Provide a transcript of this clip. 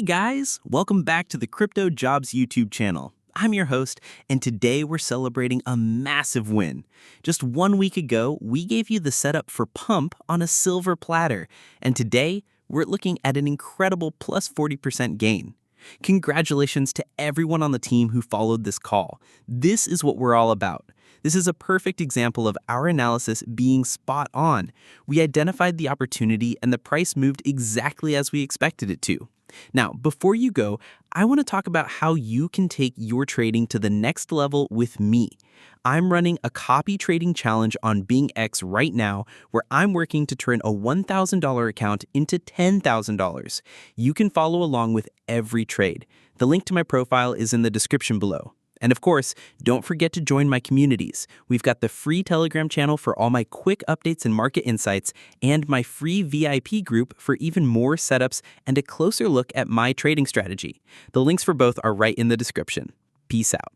Hey guys, welcome back to the CryptoJobs YouTube channel. I'm your host, and today we're celebrating a massive win. Just 1 week ago, we gave you the setup for Pump on a silver platter, and today we're looking at an incredible plus 40% gain. Congratulations to everyone on the team who followed this call. This is what we're all about. This is a perfect example of our analysis being spot on. We identified the opportunity and the price moved exactly as we expected it to. Now, before you go, I want to talk about how you can take your trading to the next level with me. I'm running a copy trading challenge on BingX right now where I'm working to turn a $1,000 account into $10,000. You can follow along with every trade. The link to my profile is in the description below. And of course, don't forget to join my communities. We've got the free Telegram channel for all my quick updates and market insights, and my free VIP group for even more setups and a closer look at my trading strategy. The links for both are right in the description. Peace out.